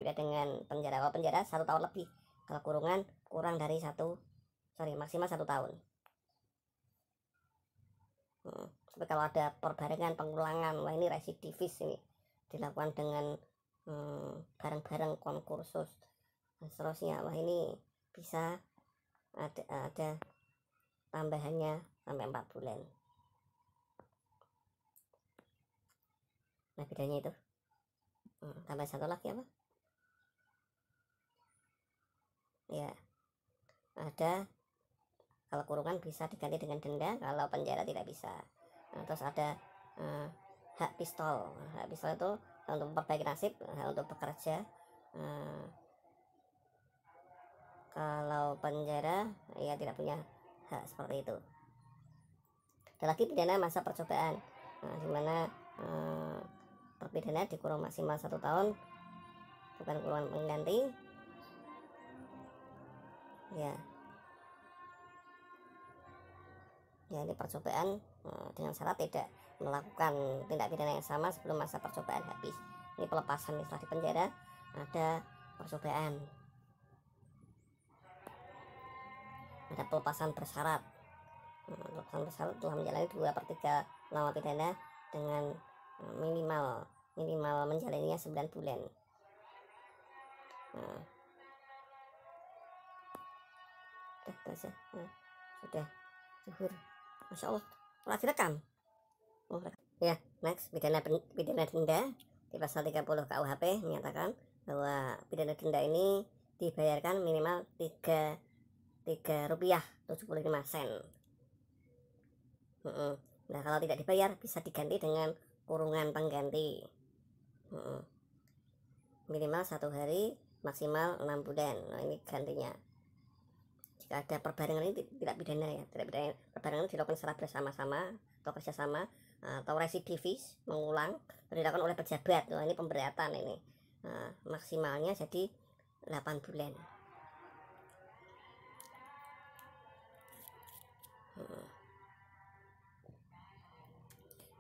berbeda dengan penjara. Kalau penjara 1 tahun lebih, kalau kurungan kurang dari maksimal 1 tahun. Tapi kalau ada perbarengan, pengulangan, wah ini residivis, ini dilakukan dengan bareng-bareng konkursus dan seterusnya, wah ini bisa ada tambahannya sampai 4 bulan. Nah bedanya itu tambah satu lagi apa ya, ada kalau kurungan bisa diganti dengan denda, kalau penjara tidak bisa. Nah, terus ada hak pistol. Hak pistol itu untuk memperbaiki nasib, untuk bekerja. Kalau penjara ya tidak punya hak seperti itu. Ada lagi pidana masa percobaan, dimana terpidana dikurung maksimal 1 tahun, bukan kurungan pengganti ya. Ya ini percobaan dengan syarat tidak melakukan tindak pidana yang sama sebelum masa percobaan habis. Ini pelepasan setelah di penjara, ada percobaan, ada pelepasan bersyarat. Pelepasan bersyarat telah menjalani 2/3 lama pidana dengan minimal menjalaninya 9 bulan. Sudah zuhur, masya Allah, telah direkam. Ya, next, pidana denda di pasal 30 KUHP menyatakan bahwa pidana denda ini dibayarkan minimal 3 rupiah 75 sen. Nah kalau tidak dibayar bisa diganti dengan kurungan pengganti, minimal 1 hari, maksimal 6 bulan. Nah ini gantinya. Jika ada perbarengan ini tidak pidana ya, tidak pidana. Perbarengan dilakukan secara bersama-sama atau kerjasama atau residivis, mengulang, dilakukan oleh pejabat. Nah, ini pemberatan ini. Maksimalnya jadi 8 bulan.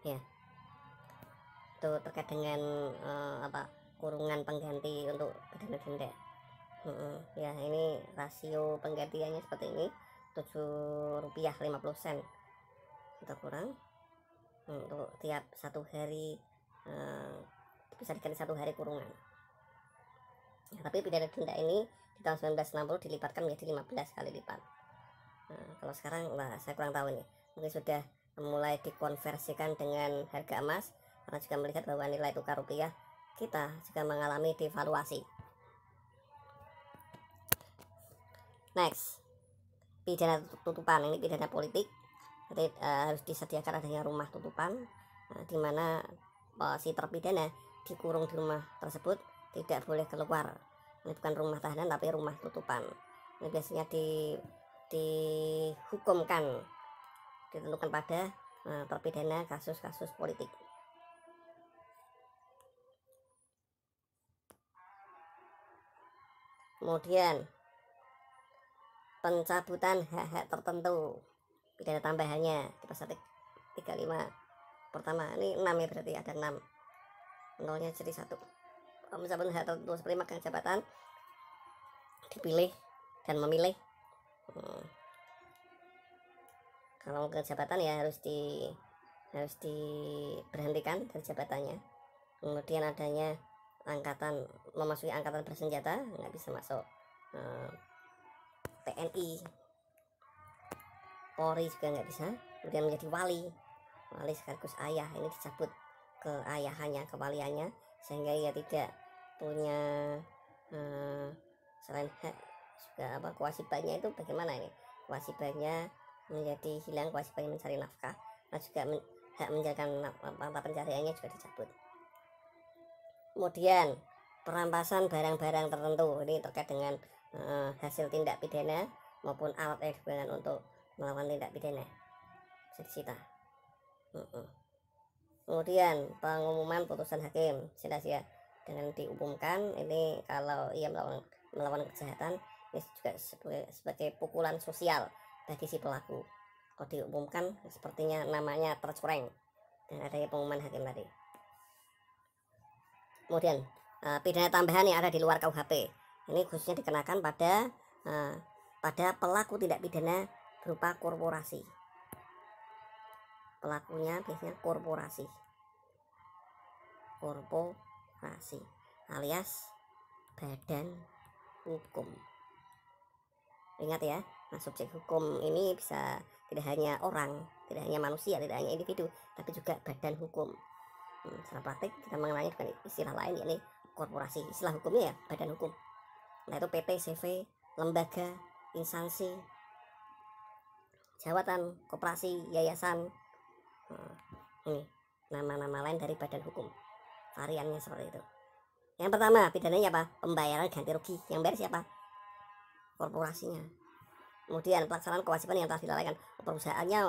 Ya, itu terkait dengan kurungan pengganti untuk pidana denda. Ya ini rasio penggantiannya seperti ini, 7 rupiah 50 sen kita kurang untuk tiap 1 hari, bisa diganti 1 hari kurungan ya. Tapi pidana denda ini di tahun 1960 dilipatkan menjadi 15 kali lipat. Kalau sekarang saya kurang tahu nih, mungkin sudah mulai dikonversikan dengan harga emas, karena juga melihat bahwa nilai tukar rupiah kita juga mengalami devaluasi. Next, pidana tutupan. Ini pidana politik. Jadi harus disediakan adanya rumah tutupan, di mana si terpidana dikurung di rumah tersebut tidak boleh keluar. Ini bukan rumah tahanan tapi rumah tutupan. Ini biasanya dihukumkan, ditentukan pada terpidana kasus-kasus politik. Kemudian pencabutan hak-hak tertentu, pidana tambahannya di pasal 35 pertama, ini 6 ya, berarti ada 6, nolnya jadi 1. Pencabutan hak tertentu seperti megang jabatan, dipilih dan memilih. Kalau megang jabatan ya harus diberhentikan dari jabatannya. Kemudian adanya memasuki angkatan bersenjata, nggak bisa masuk TNI, Polri juga nggak bisa. Kemudian menjadi wali sekaligus ayah, ini dicabut ke ayahannya, kewaliannya, sehingga ia tidak punya selain hak juga kewajibannya itu bagaimana ini, kewajibannya menjadi hilang, kewajibannya mencari nafkah, dan juga hak menjalankan mata pencariannya juga dicabut. Kemudian perampasan barang-barang tertentu, ini terkait dengan hasil tindak pidana maupun alat yang digunakan untuk melakukan tindak pidana bisa disita. Kemudian pengumuman putusan hakim, jelas ya, dengan diumumkan ini kalau ia melawan kejahatan, ini juga sebagai pukulan sosial bagi si pelaku. Kalau diumumkan sepertinya namanya tercoreng dan adanya pengumuman hakim tadi. Kemudian pidana tambahan yang ada di luar KUHP. Ini khususnya dikenakan pada pelaku tindak pidana berupa korporasi. Pelakunya biasanya korporasi alias badan hukum. Ingat ya, nah subjek hukum ini bisa tidak hanya orang, tidak hanya manusia, tidak hanya individu, tapi juga badan hukum. Secara praktik kita mengenalnya dengan istilah lain, yakni korporasi. Istilah hukumnya ya badan hukum. Nah itu PT, CV, lembaga, instansi, jabatan, koperasi, yayasan. Ini nama-nama lain dari badan hukum, variannya seperti itu. Yang pertama pidananya apa? Pembayaran ganti rugi. Yang bayar siapa? Korporasinya. Kemudian pelaksanaan kewajiban yang telah dilalaikan perusahaannya,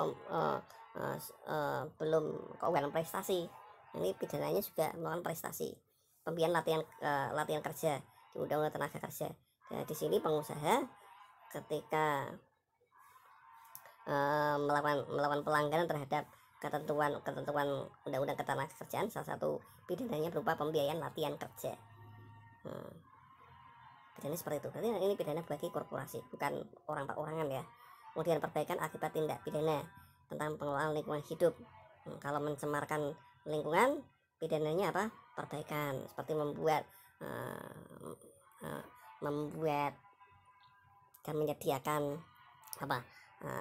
belum keuangan prestasi. Ini pidananya juga melakukan prestasi. Pemberian latihan kerja di Undang-Undang Tenaga Kerja. Nah, di sini pengusaha ketika melakukan pelanggaran terhadap ketentuan Undang-Undang Ketenagakerjaan, salah satu pidananya berupa pembiayaan latihan kerja. Pidana seperti itu. Berarti ini pidana bagi korporasi, bukan orang per orangan ya. Kemudian perbaikan akibat tindak pidana tentang pengelolaan lingkungan hidup. Kalau mencemarkan lingkungan, pidananya apa? Perbaikan, seperti membuat dan menyediakan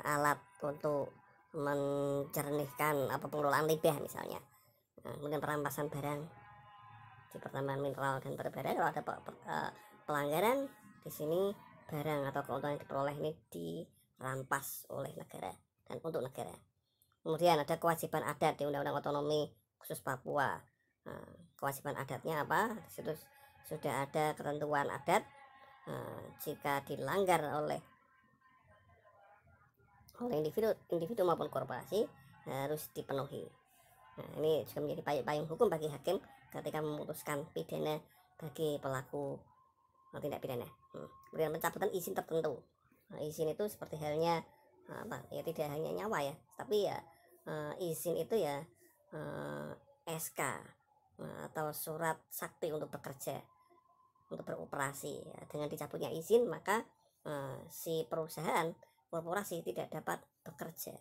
alat untuk menjernihkan pengelolaan limbah misalnya. Kemudian perampasan barang di pertambangan mineral dan batubara. Kalau ada pelanggaran di sini, barang atau keuntungan yang diperoleh ini dirampas oleh negara dan untuk negara. Kemudian ada kewajiban adat di Undang-Undang Otonomi Khusus Papua. Kewajiban adatnya apa? Di situ sudah ada ketentuan adat. Jika dilanggar oleh individu maupun korporasi harus dipenuhi. Nah, ini juga menjadi payung hukum bagi hakim ketika memutuskan pidana bagi pelaku tindak pidana. Kemudian pencabutan izin tertentu. Izin itu seperti halnya ya tidak hanya nyawa ya, tapi ya izin itu ya SK atau surat sakti untuk bekerja, untuk beroperasi. Ya, dengan dicabutnya izin maka si perusahaan korporasi tidak dapat bekerja.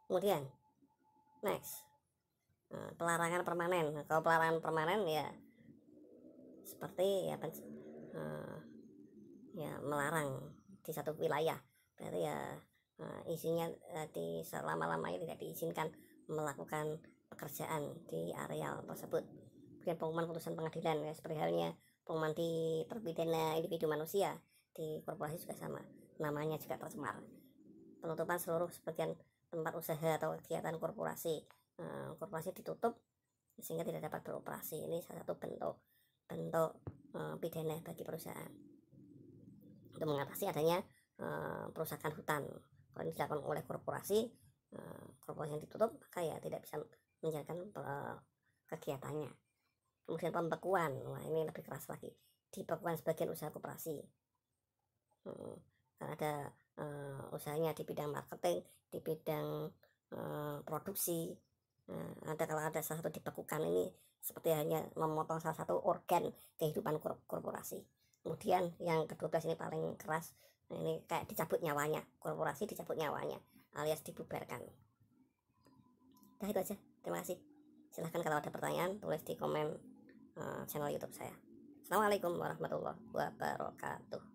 Kemudian next, pelarangan permanen. Kalau pelarangan permanen ya seperti ya melarang di satu wilayah, berarti ya isinya di selama-lamanya tidak diizinkan melakukan pekerjaan di areal tersebut. Kemudian pengumuman putusan pengadilan ya, seperti halnya pengumuman di terpidana individu manusia, di korporasi juga sama, namanya juga tercemar. Penutupan seluruh sebagian tempat usaha atau kegiatan korporasi. Korporasi ditutup sehingga tidak dapat beroperasi. Ini salah satu bentuk pidana bagi perusahaan untuk mengatasi adanya perusakan hutan. Kalau ini dilakukan oleh korporasi yang ditutup, maka ya tidak bisa menjalankan kegiatannya. Kemudian pembekuan, wah ini lebih keras lagi, dibekukan sebagian usaha koperasi. Karena ada usahanya di bidang marketing, di bidang produksi. Kalau ada salah satu dibekukan, ini seperti hanya memotong salah satu organ kehidupan korporasi. Kemudian yang ke-12 ini paling keras, ini kayak dicabut nyawanya, korporasi dicabut nyawanya alias dibubarkan. Nah itu aja, terima kasih. Silahkan kalau ada pertanyaan tulis di komen channel YouTube saya. Assalamualaikum warahmatullahi wabarakatuh.